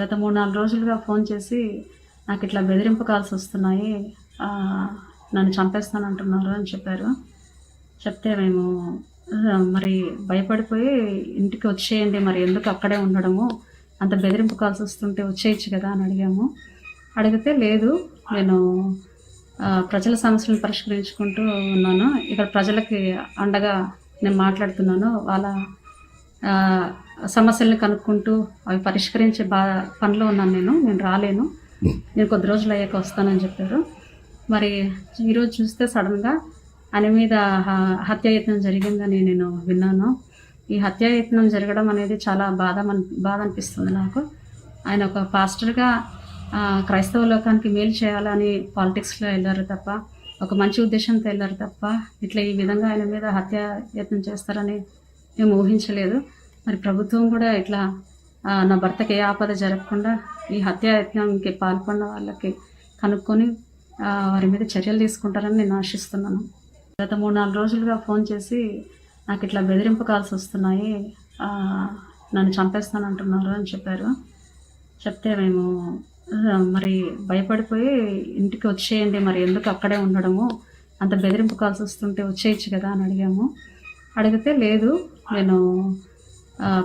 గత 3, 4 రోజులుగా ఫోన్ చేసి నాకు ఇట్లా బెదిరింపు కాల్స్ వస్తున్నాయి. నన్ను చంపేస్తానంటున్నారు అని చెప్పారు. చెప్తే మేము మరి భయపడిపోయి ఇంటికి వచ్చేయండి, మరి ఎందుకు అక్కడే ఉండడము, అంత బెదిరింపు కాల్స్ వస్తుంటే వచ్చేయచ్చు కదా అని అడిగాము. అడిగితే లేదు, నేను ప్రజల సమస్యలను పరిష్కరించుకుంటూ ఉన్నాను, ఇక్కడ ప్రజలకి అండగా నేను మాట్లాడుతున్నాను, వాళ్ళ సమస్యల్ని కనుక్కుంటూ అవి పరిష్కరించే పనిలో ఉన్నాను, నేను రాలేను, నేను కొద్ది రోజులు అయ్యాక వస్తానని చెప్పారు. మరి ఈరోజు చూస్తే సడన్గా ఆయన మీద హత్యాయత్నం జరిగిందని నేను విన్నాను. ఈ హత్యాయత్నం జరగడం అనేది చాలా బాధ అనిపిస్తుంది నాకు. ఆయన ఒక పాస్టర్గా క్రైస్తవ లోకానికి మేలు చేయాలని పాలిటిక్స్లో వెళ్ళారు తప్ప, ఒక మంచి ఉద్దేశంతో వెళ్ళారు తప్ప, ఇట్లా ఈ విధంగా ఆయన మీద హత్యాయత్నం చేస్తారని మేము ఊహించలేదు. మరి ప్రభుత్వం కూడా ఇట్లా నా భర్తకి ఏ ఆపద జరగకుండా ఈ హత్యాయత్నంకి పాల్పడిన వాళ్ళకి కనుక్కొని వారి మీద చర్యలు తీసుకుంటారని నేను ఆశిస్తున్నాను. గత 3, 4 రోజులుగా ఫోన్ చేసి నాకు ఇట్లా బెదిరింపు కాల్స్ వస్తున్నాయి, నన్ను చంపేస్తానంటున్నారు అని చెప్పారు. చెప్తే మేము మరి భయపడిపోయి ఇంటికి వచ్చేయండి, మరి ఎందుకు అక్కడే ఉండడము, అంత బెదిరింపు కాల్స్ వస్తుంటే వచ్చేయచ్చు కదా అని అడిగాము. అడిగితే లేదు, నేను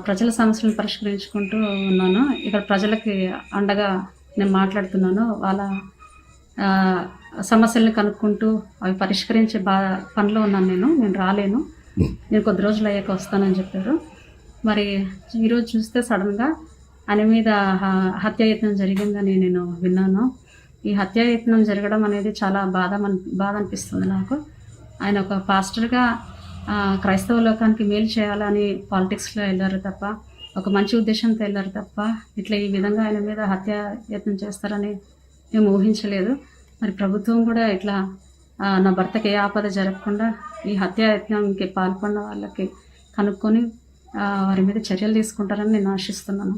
ప్రజల సమస్యలను పరిష్కరించుకుంటూ ఉన్నాను, ఇక్కడ ప్రజలకి అండగా నేను మాట్లాడుతున్నాను, వాళ్ళ సమస్యల్ని కనుక్కుంటూ అవి పరిష్కరించే పనిలో ఉన్నాను, నేను రాలేను, నేను కొద్ది రోజులు అయ్యాక వస్తానని చెప్పారు. మరి ఈరోజు చూస్తే సడన్గా ఆయన మీద హత్యాయత్నం జరిగిందని నేను విన్నాను. ఈ హత్యాయత్నం జరగడం అనేది చాలా బాధ అనిపిస్తుంది నాకు. ఆయన ఒక పాస్టర్గా క్రైస్తవ లోకానికి మేలు చేయాలని పాలిటిక్స్లో వెళ్ళారు తప్ప, ఒక మంచి ఉద్దేశంతో వెళ్ళారు తప్ప, ఇట్లా ఈ విధంగా ఆయన మీద హత్యాయత్నం చేస్తారని మేము ఊహించలేదు. మరి ప్రభుత్వం కూడా ఇట్లా నా భర్తకి ఏ ఆపద జరగకుండా ఈ హత్యాయత్నంకి పాల్పడిన వాళ్ళకి కనుక్కొని వారి మీద చర్యలు తీసుకుంటారని నేను ఆశిస్తున్నాను.